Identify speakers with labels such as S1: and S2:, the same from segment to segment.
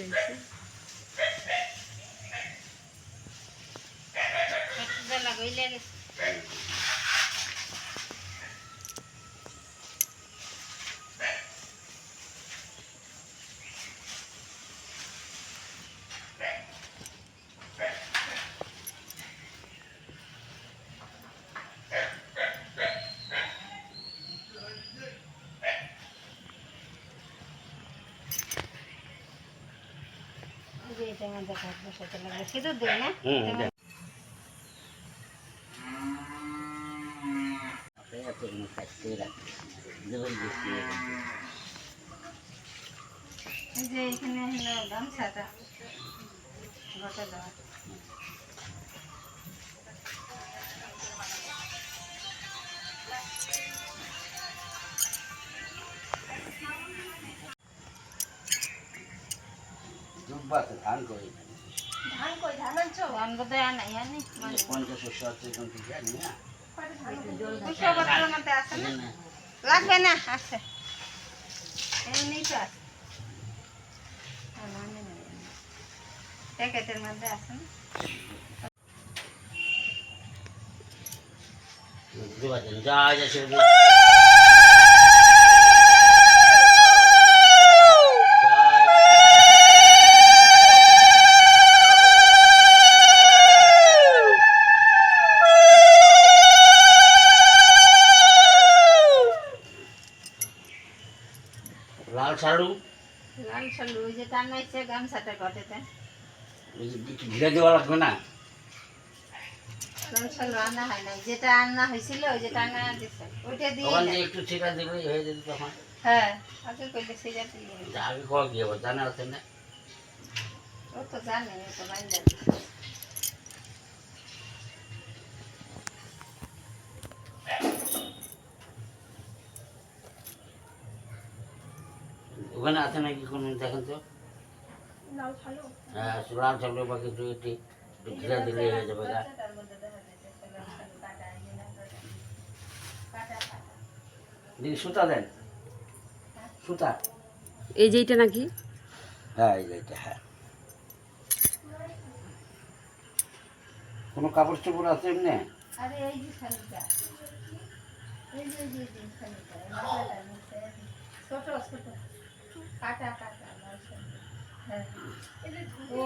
S1: রয়েছে। এটা মধ্যে ভাত বসাতে লাগবে, সিঁদুর দিই না? এই যে এখানে হলো গামছাটা ঘটে দেওয়া।
S2: ধান কই ধান আনছো?
S1: ধান বোধহয় আনাই আনি
S2: পঞ্চাশ আছে না
S1: লাগবে না, আছে এমনি তো আছে, প্যাকেটের মধ্যে আছে না।
S2: যা যাচ্ছে লাল শাড়ু,
S1: লাল শালু ওই যে টানাইছে গামছাটা ঘটেতে,
S2: ঘিরে দেওয়া লাগবে না।
S1: লাল শালু আনা হয় না, যেটা আনা হয়েছিল ওই যে টানা দিচ্ছে ওইটা দিয়ে
S2: ওখান দিয়ে একটু ছিটা দিলেই হয়ে যেত তখন।
S1: হ্যাঁ আগে কইলে সেই যাতে
S2: আগে কল দিয়ে জানা আছে না,
S1: ও তো জানে, ও তো বাইন্দা
S2: ওখানে আছে নাকি কোনো দেখেন তো। হ্যাঁ লাল শাড়ু বা কিছু একটু ঘিরে দিলেই হয়ে যাবে গা। দিদি সুতা দেন, সুতা
S3: এই যে এটা নাকি?
S2: হ্যাঁ এই যে এটা, হ্যাঁ কোনো কাপড় চোপড় আছে এমনি?
S1: আরে এই যে শালুটা, এই যে শালুটা ছোট ছোট কাটা কাটা লাল শালু। হ্যাঁ ও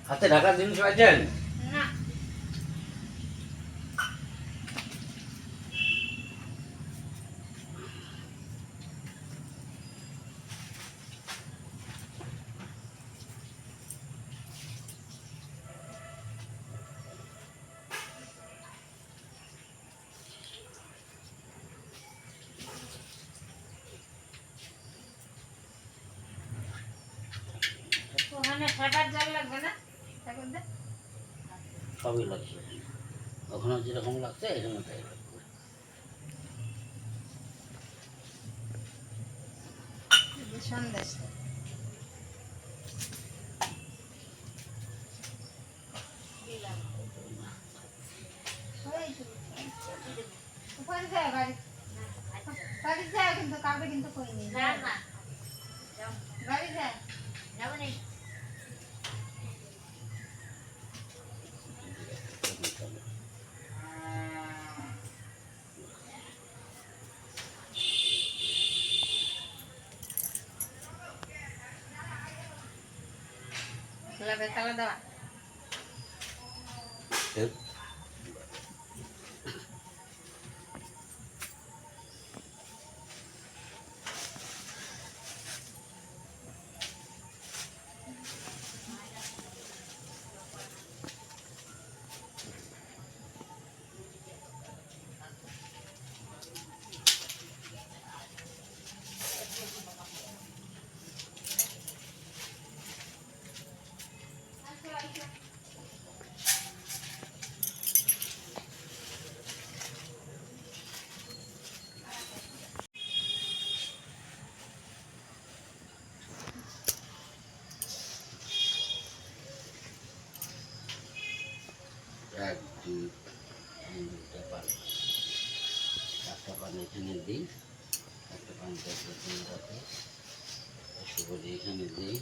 S2: হাতে ঢাকার জিনিস পাইছেন?
S1: না ওখানে ঠাকার জল লাগবে না ঠাকুর দা?
S2: সবই লাগছে, ওখানে যেরকম লাগছে এখানে তাই লাগবে।
S1: সন্দেশ বাড়ি যায় কিন্তু কাউকে কিন্তু কইনি বাড়ি যায় যাবো নেই। তালা দেওয়া
S2: এখানে দিই, একটা পঞ্চায়েত রাখি, সুপারি এখানে দিই,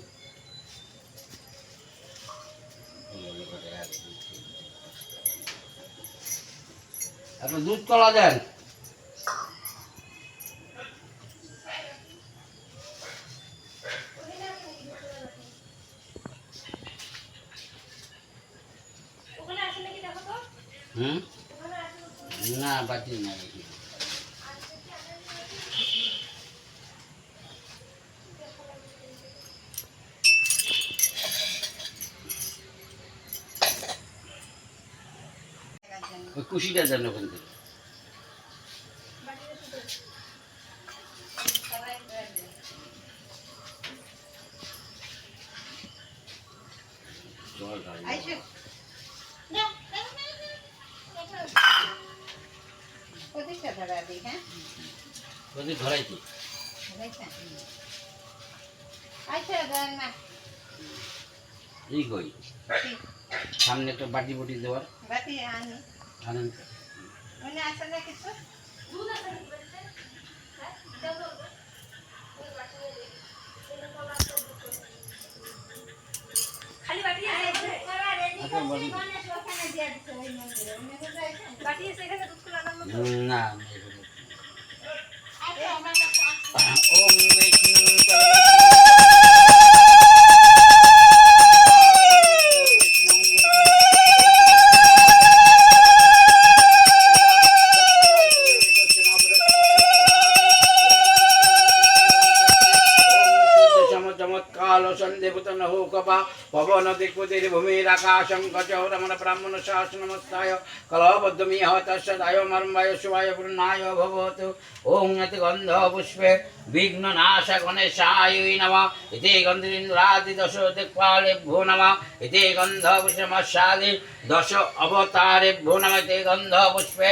S2: আপনার দুধ কলা দেন। হুম, না বাটি না, ওই কুশিটা দেন ওখান থেকে। জল ঢালি।
S1: আইসো প্রতিষ্ঠা ধরা দিই। হ্যাঁ
S2: ওদের ধরাইছি।
S1: আচ্ছা দেন না
S2: এই কই সামনে একটা বাটি বুটি দেওয়ার
S1: বাটি আনি
S2: আনেন।
S1: মনে আছে না কিছু?
S2: না চমৎকালসন্দেবতন হো কপা পবন দিগ্পতির ভূমির আকাশং গজরমণ ব্রাহ্মণ শাসনমস্তায় কলবদ্ধমিহ তস্যদায় মর্মায় শিবায় পূর্ণায় ভবতু। ওং অতি গন্ধ পুষ্পে বিঘ্ন নাশ গণেশায় নমঃ। ইতি গন্ধীন্দ্রাদি দশ দিক্পালেভ্যো নমঃ। ইতি গন্ধ পুষ্পমশাদি দশ অবতারেভ্যো নমঃ। ইতি গন্ধ পুষ্পে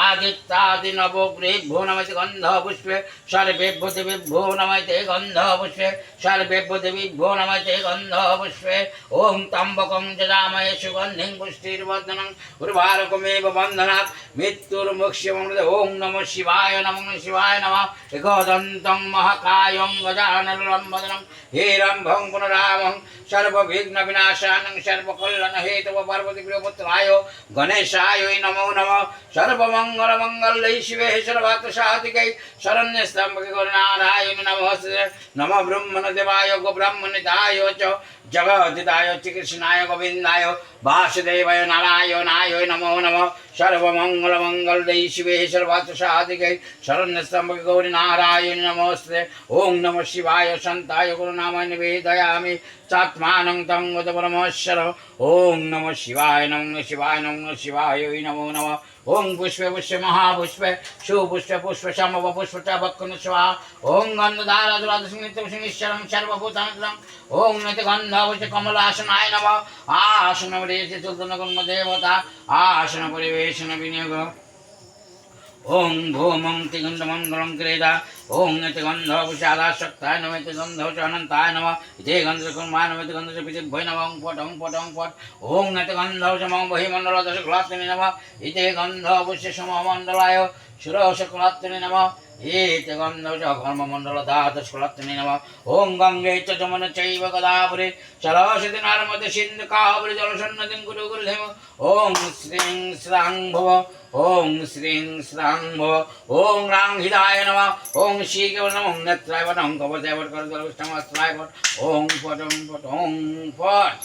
S2: আদিত্যাদি নবগ্রহেভ্যো নমঃ। ইতি গন্ধ পুষ্পে সর্বেভ্যো দেবেভ্যো নমঃ। ইতি গন্ধ পুষ্পে সর্বেভ্যো দেবীভ্যো নমঃ। ইতি গন্ধ পুষ্পে ওং ত্র্যম্বকং যজামহে সুগন্ধিং পুষ্টির্বর্ধনং উর্বারকমেব বন্ধনাৎ মৃত্যুর্মোক্ষ্যমৃত। ওং নমঃ শিবায় নমঃ শিবায় নমঃ। একদন্तं মহাকায়ং গজানनं বদनं হেরম্ভং পুনরামং সর্ববিঘ্নবিনাশানং সর্বকল্যাণহেতব পার্বতীপ্রিয়পুত্রায় গণেশায় নমো নমঃ। সর্বমঙ্গলমঙ্গল্যৈ শিবে সর্বার্থসাধিकै শরণ্যস্ত্র্যম্বকে গৌরনারায়ণ নমস্তে। নমঃ ব্রহ্মণদেবায় গোব্রাহ্মণিতায় চ জগদ্ধিতায় শ্রীকৃষ্ণায় গোবিন্দায় বাসুদেবায় নারায়ণায় নমো নমঃ। সর্বমঙ্গলমঙ্গল্যৈ শিবে সর্বার্থসাধিकै শরণ্যস্ত্র্যম্বকে গৌরী নারায়ণ নমস্তে। ওং নমঃ শিবায় শান্তায় গুরুনামায় নিবেদয়ামি চাত্মানং তং গত পরমেশ্বর। ওং নমঃ শিবায় নমঃ শিবায় নমঃ শিবায় নমো নমঃ। ওং পুষ্পে পুষ্পে মহাপুষ্পে সুপুষ্পে পুষ্পে সম্ভব পুষ্প চ বক্ষণ স্বাহা। ওং গন্ধধারদ্রাদশিনিত্যং সর্বভূতানিত্রং। ওং নতি গন্ধ পুষ্পে কমলাসনায় নমঃ। আসন পরিবেশে চতুর্গণ দেবতা আসন পরিবেশন বিনিয়োগ। ওং ভূমং তিগন্ধমঙ্গলং ক্রেদা। ওং ইতি গন্ধ পুষাদাশক্তায় নমঃ। ইতি গন্ধ চ অনন্তায় নমঃ। ইতি গন্ধ কুর্মায় নমঃ। ইতি গন্ধ চ পৃথিভ্যৈ নমঃ। ওং পট। ওং ইতি গন্ধ চ মং বহিমণ্ডল দশকুলাত্মনে নমঃ। ইতি গন্ধ পুষ্য সমমণ্ডলায় ষোড়শকুলাত্মনে নমঃ। ইতি গন্ধ চ কর্মমণ্ডল দ্বাদশকুলাত্মনে নমঃ। ওং গঙ্গে চ যমুনে চৈব গোদাবরী সরস্বতী নর্মদে সিন্ধু কাবেরী জলসন্নদিং কুরু কুরুধেম। ওং শ্রীং শ্রাং ভব। ওং শ্রীং শ্রাং ভব। ওং রাং হৃদায় নমঃ। ওং শ্রী কেব নমঃ। নেত্রায় বট। ওং কবচায় বট। করদলপুষ্টমস্ত্রায় বট। ওং পট। ওং পট।